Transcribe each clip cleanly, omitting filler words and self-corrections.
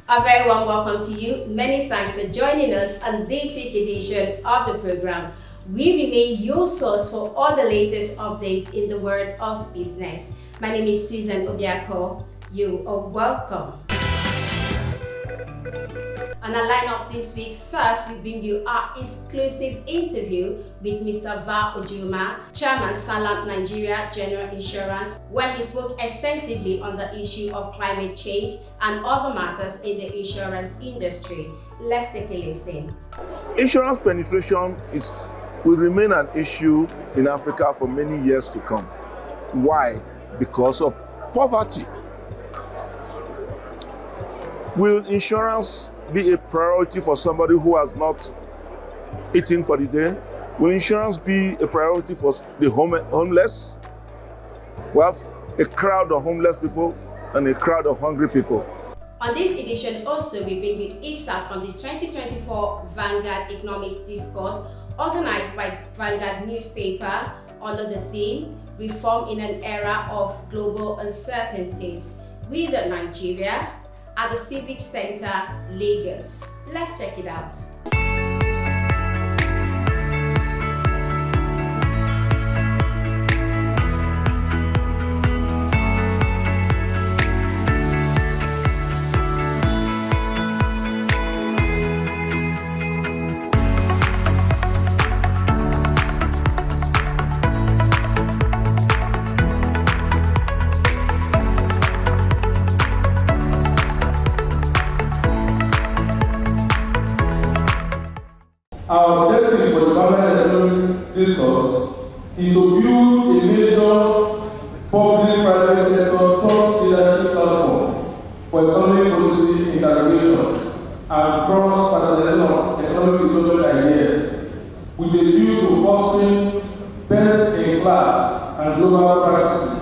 A very warm welcome to you. Many thanks for joining us on this week's edition of the program. We remain your source for all the latest updates in the world of business. My name is Susan Obiako. You are welcome. On our lineup this week, first we bring you our exclusive interview with Mr. Va Ojuma, Chairman Salam Nigeria General Insurance, where he spoke extensively on the issue of climate change and other matters in the insurance industry. Let's take a listen. Insurance penetration will remain an issue in Africa for many years to come. Why? Because of poverty. Will insurance be a priority for somebody who has not eaten for the day? Will insurance be a priority for the homeless? We have a crowd of homeless people and a crowd of hungry people. On this edition also, we bring you excerpt from the 2024 Vanguard Economics Discourse organized by Vanguard newspaper under the theme, Reform in an Era of Global Uncertainties, with Nigeria at the Civic Center, Lagos. Let's check it out. Our objective for the Vanguard Economic Discourse is to build a major public-private sector thought leadership platform for economic policy integration and cross-fertilization of economic development ideas, with a view to fostering best-in-class and global practices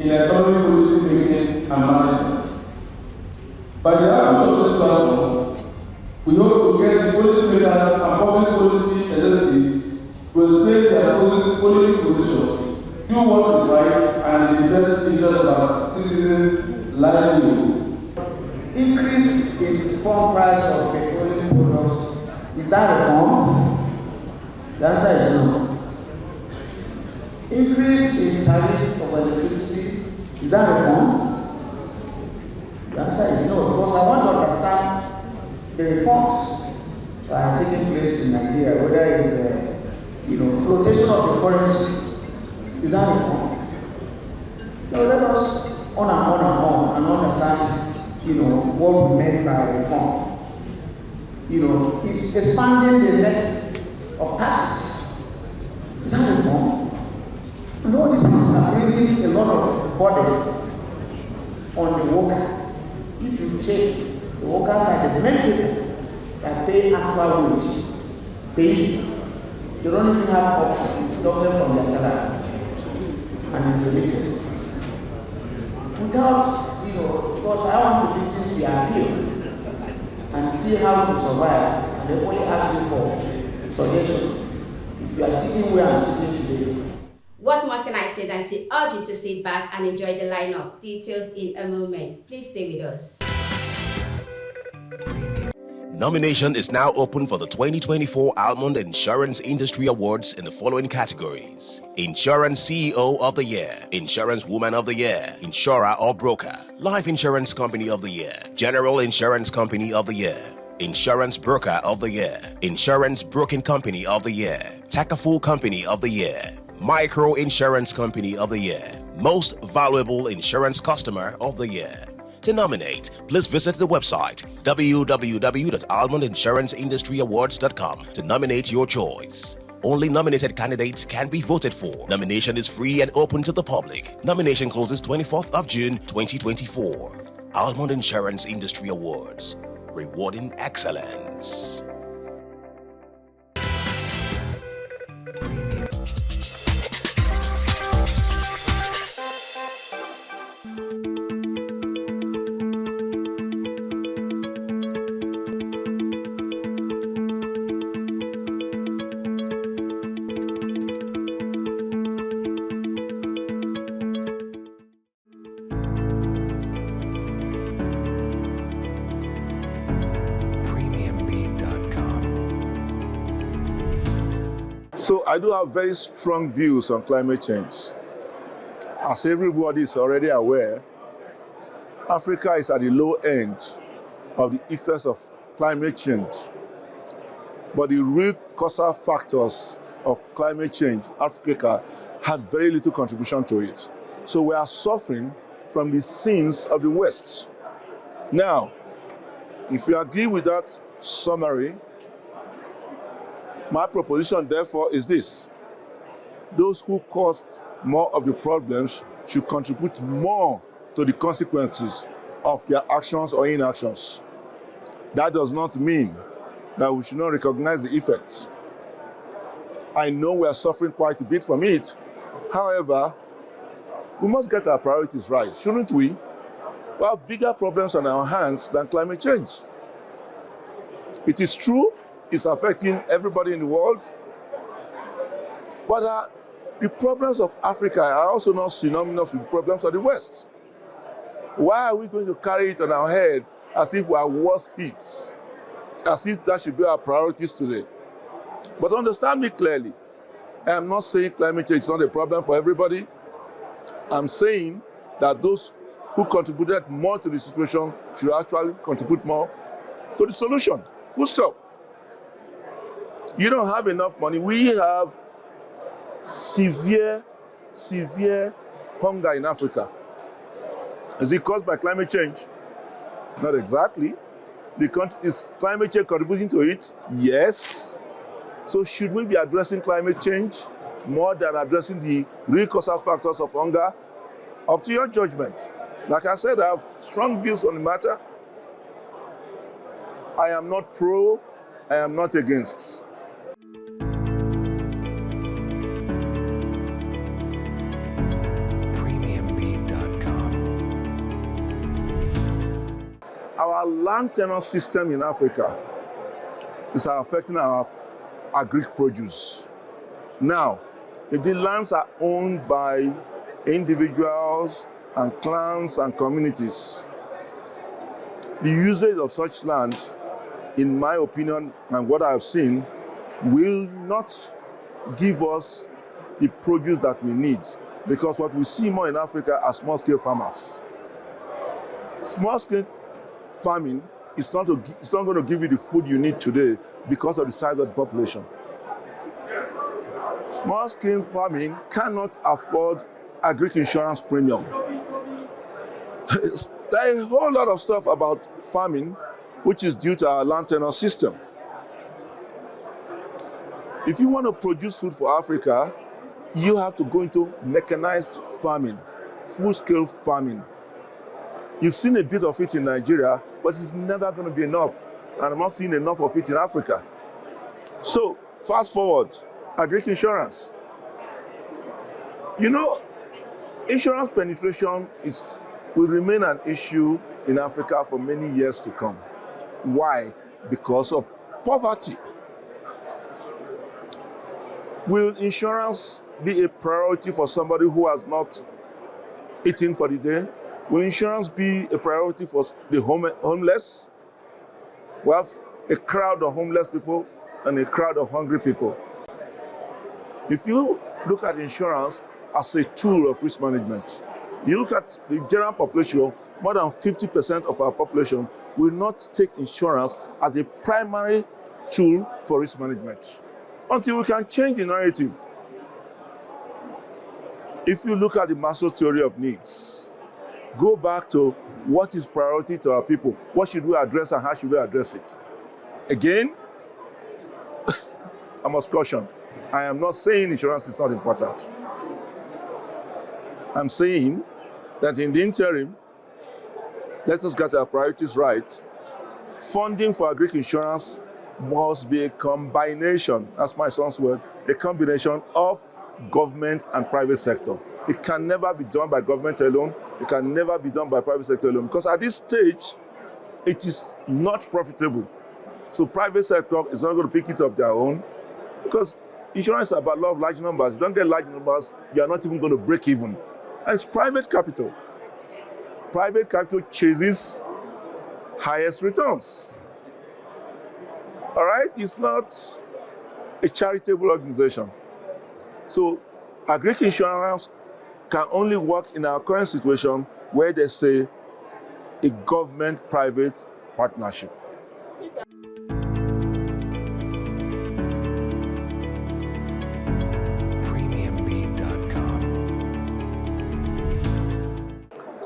in economic policy making and management. By the output of this platform, we hope to get the policymakers and public policy executives to explain their policy positions, do what is right, and in the best interest of our citizens' livelihood. Increase in the pump price of petroleum products, is that reform? The answer is no. Increase in tariff of electricity, is that reform? The answer is no, because I want to understand the reforms that are taking place in Nigeria, whether it's flotation of the currency, is that reform? Now let us on and understand, what we meant by reform. It's expanding the net of taxes. Is that reform? And all these things are bringing a lot of burden on the worker. If you check, the workers are the main people that pay actual wage. They don't even have options to deduct from their salary. And it's limited. Without, because I want to listen to your appeal and see how to survive, and they only ask you for suggestions. If you are sitting where I'm sitting today. What more can I say than to urge you to sit back and enjoy the lineup? Details in a moment. Please stay with us. Nomination is now open for the 2024 Almond Insurance Industry Awards in the following categories: Insurance CEO of the Year, Insurance Woman of the Year, Insurer or Broker, Life Insurance Company of the Year, General Insurance Company of the Year, Insurance Broker of the Year, Insurance Broking Company of the Year, Takaful Company of the Year, Micro Insurance Company of the Year, Most Valuable Insurance Customer of the Year. To nominate, please visit the website www.almondinsuranceindustry.awards.com to nominate your choice. Only nominated candidates can be voted for. Nomination is free and open to the public. Nomination closes 24th of June 2024. Almond Insurance Industry Awards, rewarding excellence. So I do have very strong views on climate change. As everybody is already aware, Africa is at the low end of the effects of climate change. But the real causal factors of climate change, Africa had very little contribution to it. So we are suffering from the sins of the West. Now, if you agree with that summary, my proposition therefore is this: those who caused more of the problems should contribute more to the consequences of their actions or inactions. That does not mean that we should not recognize the effects. I know we are suffering quite a bit from it. However, we must get our priorities right, shouldn't we? We have bigger problems on our hands than climate change. It is true, it's affecting everybody in the world, but the problems of Africa are also not synonymous with the problems of the West. Why are we going to carry it on our head as if we are worse hit? As if that should be our priorities today. But understand me clearly. I am not saying climate change is not a problem for everybody. I'm saying that those who contributed more to the situation should actually contribute more to the solution. Full stop. You don't have enough money. We have severe hunger in Africa. Is it caused by climate change? Not exactly. Is climate change contributing to it? Yes. So should we be addressing climate change more than addressing the real causal factors of hunger? Up to your judgment. Like I said, I have strong views on the matter. I am not pro, I am not against. Our land tenure system in Africa is affecting our agric produce. Now, if the lands are owned by individuals and clans and communities, the usage of such land, in my opinion and what I have seen, will not give us the produce that we need, because what we see more in Africa are small-scale farmers. Small-scale farming is not going to give you the food you need today because of the size of the population. Small-scale farming cannot afford agric insurance premium. There are a whole lot of stuff about farming which is due to our land tenure system. If you want to produce food for Africa, you have to go into mechanized farming, full-scale farming. You've seen a bit of it in Nigeria, but it's never going to be enough. And I'm not seeing enough of it in Africa. So, fast forward, agric insurance. You know, insurance penetration will remain an issue in Africa for many years to come. Why? Because of poverty. Will insurance be a priority for somebody who has not eaten for the day? Will insurance be a priority for the homeless? We have a crowd of homeless people and a crowd of hungry people. If you look at insurance as a tool of risk management, you look at the general population, more than 50% of our population will not take insurance as a primary tool for risk management until we can change the narrative. If you look at the Maslow's theory of needs, go back to what is priority to our people, what should we address and how should we address it. Again, I must caution, I am not saying insurance is not important. I'm saying that in the interim, let us get our priorities right. Funding for agric insurance must be a combination, that's my son's word, a combination of government and private sector. It can never be done by government alone. It can never be done by private sector alone, because at this stage, it is not profitable. So private sector is not going to pick it up their own, because insurance is about law of large numbers. You don't get large numbers, you are not even going to break even. And it's private capital. Private capital chases highest returns. All right? It's not a charitable organization. So agric insurance can only work in our current situation where they say a government-private partnership.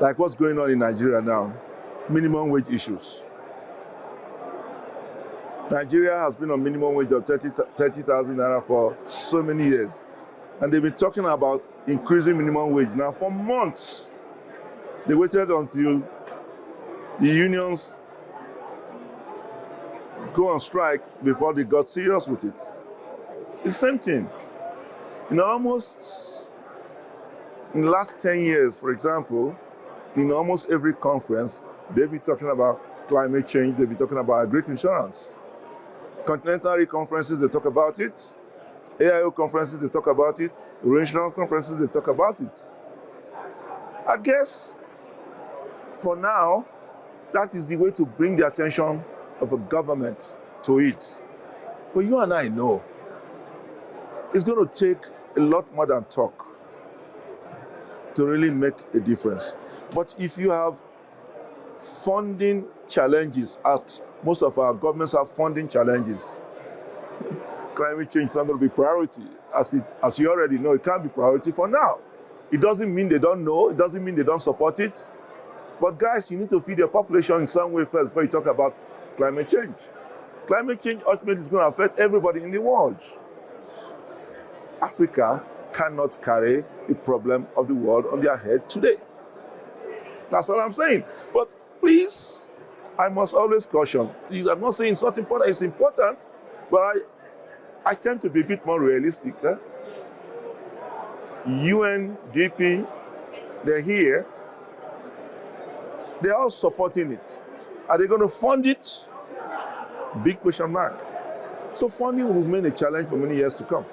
Like what's going on in Nigeria now, minimum wage issues. Nigeria has been on minimum wage of 30,000 naira for so many years. And they've been talking about increasing minimum wage now for months. They waited until the unions go on strike before they got serious with it. It's the same thing. In almost, in the last 10 years, for example, in almost every conference, they'll be talking about climate change, they'll be talking about agric insurance. Continental conferences, they talk about it. AIO conferences, they talk about it. Regional conferences, they talk about it. I guess, for now, that is the way to bring the attention of a government to it. But you and I know, it's going to take a lot more than talk to really make a difference. But if you have funding challenges, most of our governments have funding challenges. Climate change is not going to be priority. As you already know, it can't be priority for now. It doesn't mean they don't know. It doesn't mean they don't support it. But guys, you need to feed your population in some way first before you talk about climate change. Climate change ultimately is going to affect everybody in the world. Africa cannot carry the problem of the world on their head today. That's what I'm saying. But please, I must always caution. I'm not saying it's not important. It's important, but I tend to be a bit more realistic. UNDP, they're here. They're all supporting it. Are they going to fund it? Big question mark. So funding will remain a challenge for many years to come.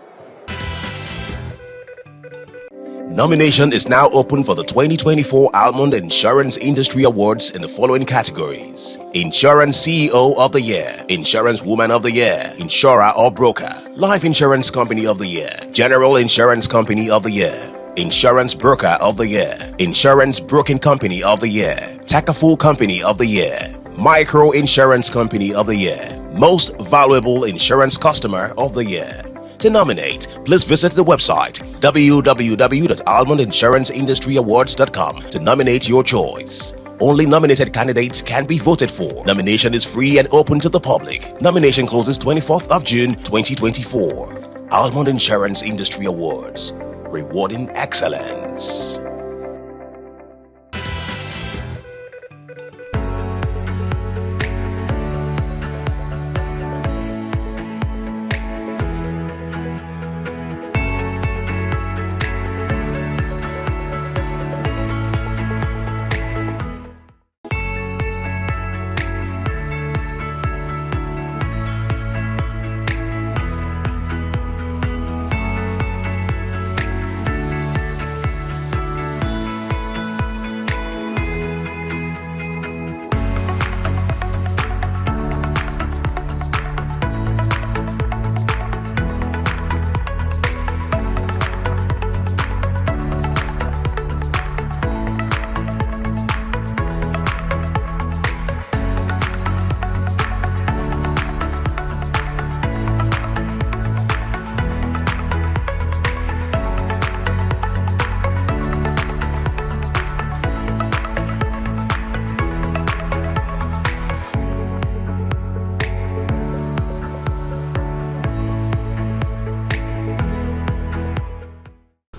Nomination is now open for the 2024 Almond Insurance Industry Awards in the following categories: Insurance CEO of the Year, Insurance Woman of the Year, Insurer or Broker, Life Insurance Company of the Year, General Insurance Company of the Year, Insurance Broker of the Year, Insurance Broking Company of the Year, Takaful Company of the Year, Micro Insurance Company of the Year, Most Valuable Insurance Customer of the Year. To nominate, please visit the website www.almondinsuranceindustry.awards.com to nominate your choice. Only nominated candidates can be voted for. Nomination is free and open to the public. Nomination closes 24th of June 2024. Almond Insurance Industry Awards. Rewarding excellence.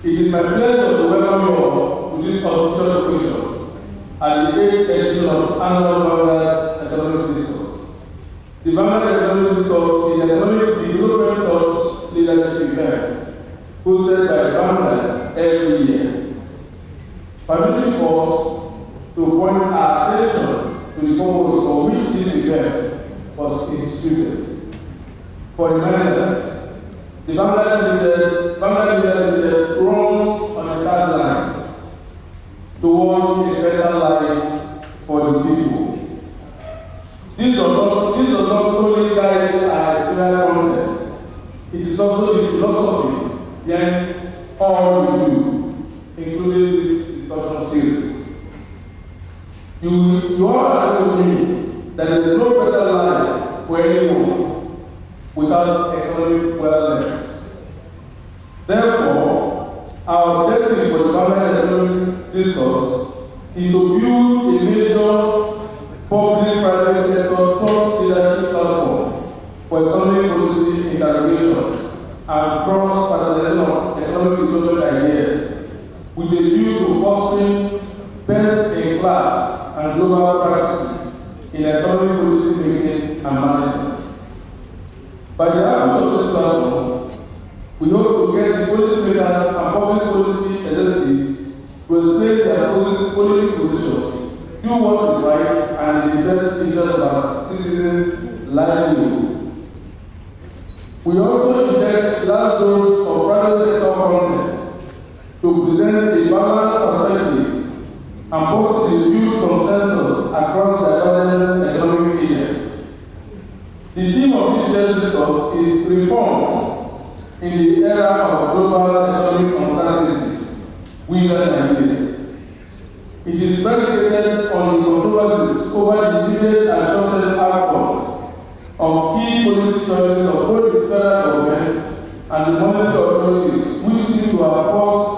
It is my pleasure to welcome you all to this auspicious occasion at the 8th edition of Annual Vanguard Economic Discourse. The Vanguard Economic Discourse is an economic development thoughts leadership event hosted by Vanguard every year. Permitting us to point our attention to the purpose for which this event was instituted. For reminders, the Vanguard Limited runs on a tagline towards a better life for the people. This does not only guide our editorial content, it is without economic wellness. Therefore, our objective for the Vanguard economic discourse is to build a major public-private sector thought leadership platform for economic policy interrogations and cross-fertilization of economic development ideas, with a view to fostering best-in-class and global practices in economic policy making and management. By the output of this platform, we hope to get the policymakers and public policy executives to explain their policy positions, do what is right and in the best interest of our citizens' livelihood. We also inject large dose of private sector content to present a balanced perspective and possibly build consensus across the divergent economic areas. The theme of this year's discourse is reforms in the era of global economic uncertainties, within Nigeria. It is predicated on the controversies over the immediate and short-term outcomes of key policy choices of both the federal government and the monetary authorities, which seem to have caused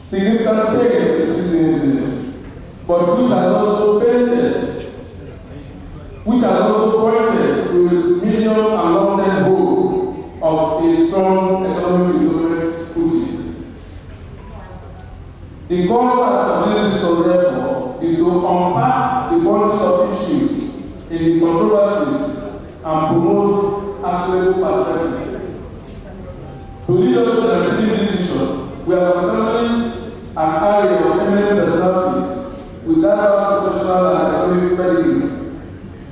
significant pain to citizens, but which has also pointed to the medium and long-term goal of a strong economic development footing. The goal of this discourse, therefore, is to unpack the bunches of issues in the controversies and promote actionable perspectives. To lead us to achieve this vision, we are assembling an array of eminent personalities with diverse professional and economic pedigree,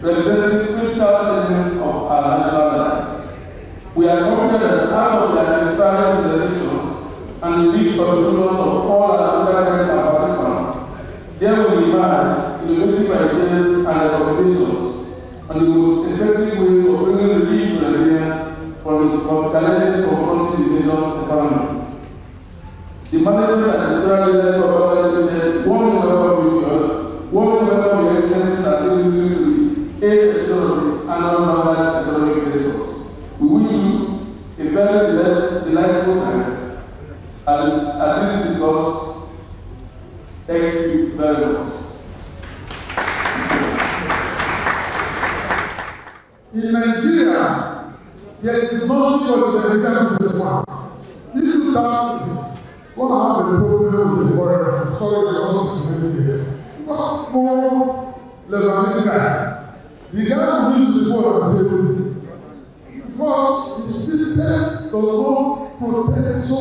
representing critical segments of our national life. We are confident that out of their inspiring presentations and the rich contributions of all our students and participants, there will emerge innovative ideas and recommendations on the most effective ways of bringing relief to Nigerians from challenges confronting the nation's economy. The management and editorial leaders of our limited warmly welcome your excellencies and dignitaries to the 8th edition of the annual Vanguard Economic Discourse. We wish you a very delightful time at this discourse. Thank you very much. In Nigeria, there is nothing for the Nigerian businessman. If you can't go and have a problem with the foreigner, sorry, we are not listening here. But for Lebanese guy, the guy who uses the phone and table because the system does not protect, so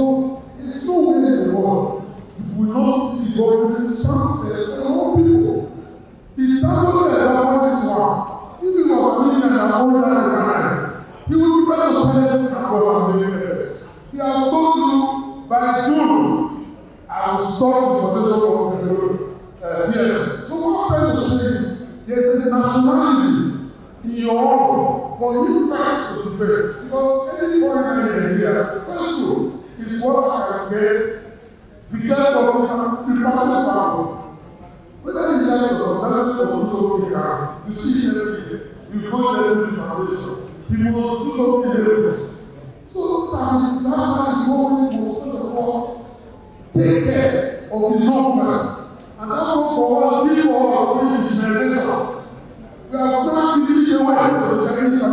there's no way in the world you will not see government standards for all people. The double example is one. If you are living in an ordinary he will prefer to send and go and make efforts. He has told you by June, I will stop the protection of the PLS. So what I'm trying to say is, there's a nationality in your own for you first to defend. Because any foreigner in Nigeria, the first rule is what I can get, be careful of the private power. Whether you guys are or do something here, you see every day. You go there to the foundation. People do something else. So that's why the government will first of all take care of his own first. And that will for all people of digitalization. We are not giving away to the Chinese now.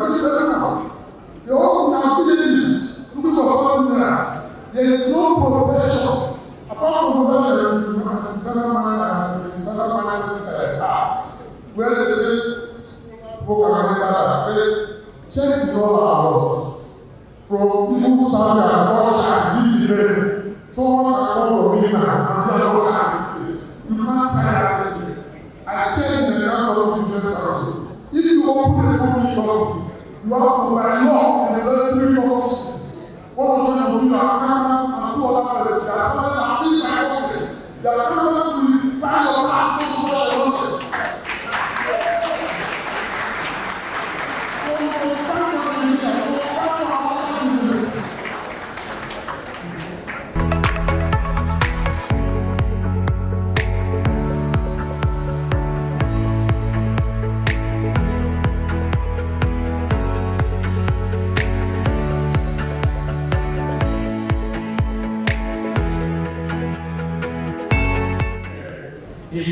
They all have villages looking for something else. There is no progression. Apart from that, there is where they say check the dollar from people Saudi and Russia this event. Someone can come from England and be a Russia this place. You can't tell that. I checked the account of the US. If you open a company, you have to by law in the very 3 months. One of them will be your accountant and 2 other persons. They are something that fits my company. The accountant will find your passport to where they want it.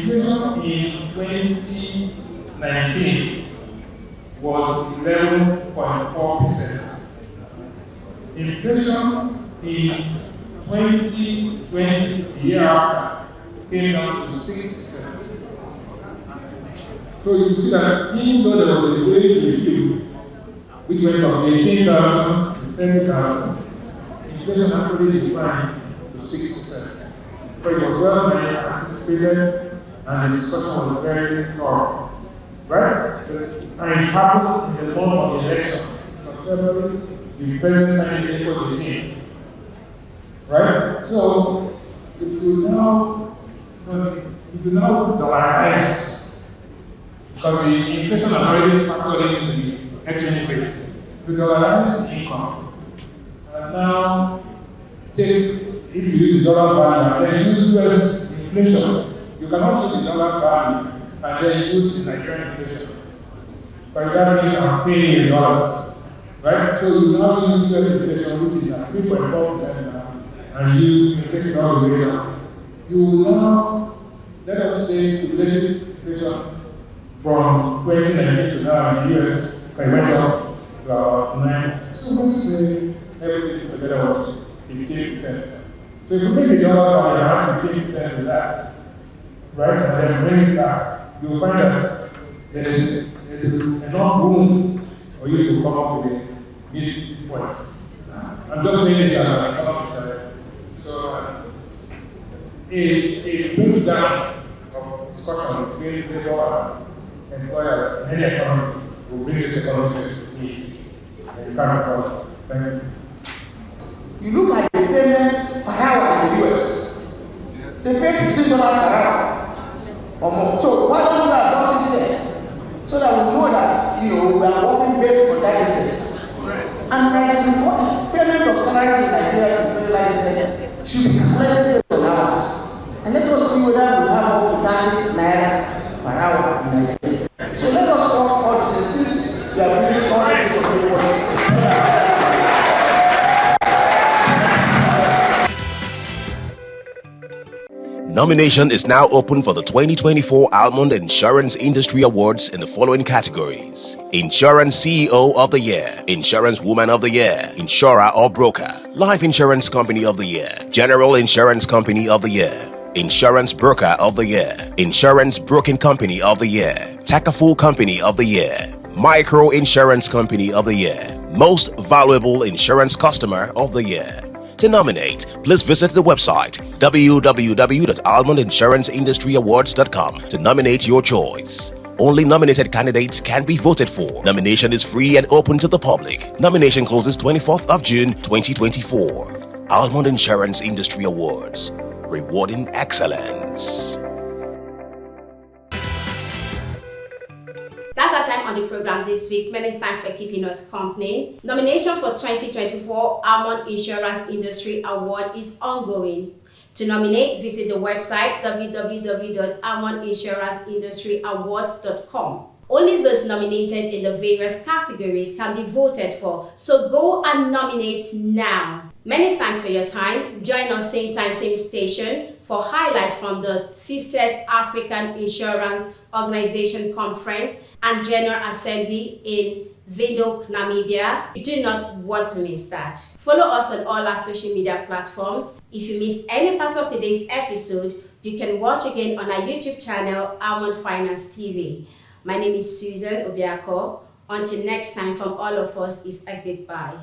inflation in 2019 was 11.4%. Inflation in 2020, the year after, came down to 6%. So you see that even though there was a great review, which went from 18,000 to 10,000, inflation actually declined to 6%. But it was well anticipated and the discussion was very thorough. Right? And it happened in the month of the election. Of February, the president signed the April 18. Right? So if you now dollarize, because the inflation already factored in the exchange rate, you dollarize the income, and now take, if you use the dollar value and then use US inflation, you cannot use the dollar value and then use the Nigerian inflation. But that means I'm paying in dollars, right? So you now use US inflation, which is at 3.4% now, and use inflation all the way down. You will now, let us say, cumulative inflation from 2019 to now in the US, it went up to about 9%. So let's say everything together was 15%. So if you take the dollar value and add 15% to that, right, and then bring it back, you'll find that there is enough room for you to come up with a midpoint. I'm just saying this as an economist. So a breakdown of discussion between labor and employers in any economy will bring this economy to need. And you can't cross. Thank you. You look at the payment per hour in the US. They pay $15 per hour or more. So why don't we have done this here? So that we know that we are working based on that interest. And the payment of salaries in Nigeria, like I said, should be calculated on hours. And let us see whether we have up to 30 naira per hour in Nigeria. So let us talk all the since we are really all this Nomination is now open for the 2024 Almond Insurance Industry Awards in the following categories: Insurance CEO of the Year, Insurance Woman of the Year, Insurer or Broker, Life Insurance Company of the Year, General Insurance Company of the Year, Insurance Broker of the Year, Insurance Broking Company of the Year, Takaful Company of the Year, Micro Insurance Company of the Year, Most Valuable Insurance Customer of the Year. To nominate, please visit the website www.almondinsuranceindustry.awards.com to nominate your choice. Only nominated candidates can be voted for. Nomination is free and open to the public. Nomination closes 24th of June 2024. Almond Insurance Industry Awards. Rewarding excellence. That's our time on the program this week. Many thanks for keeping us company. Nomination for 2024 Almond Insurance Industry Award is ongoing. To nominate, visit the website www.almondinsuranceindustry.awards.com. Only those nominated in the various categories can be voted for, so go and nominate now. Many thanks for your time. Join us same time, same station for highlights from the 50th African Insurance Organization Conference and General Assembly in Windhoek, Namibia. You do not want to miss that. Follow us on all our social media platforms. If you miss any part of today's episode, you can watch again on our YouTube channel, Almond Finance TV. My name is Susan Obiako. Until next time, from all of us is a goodbye.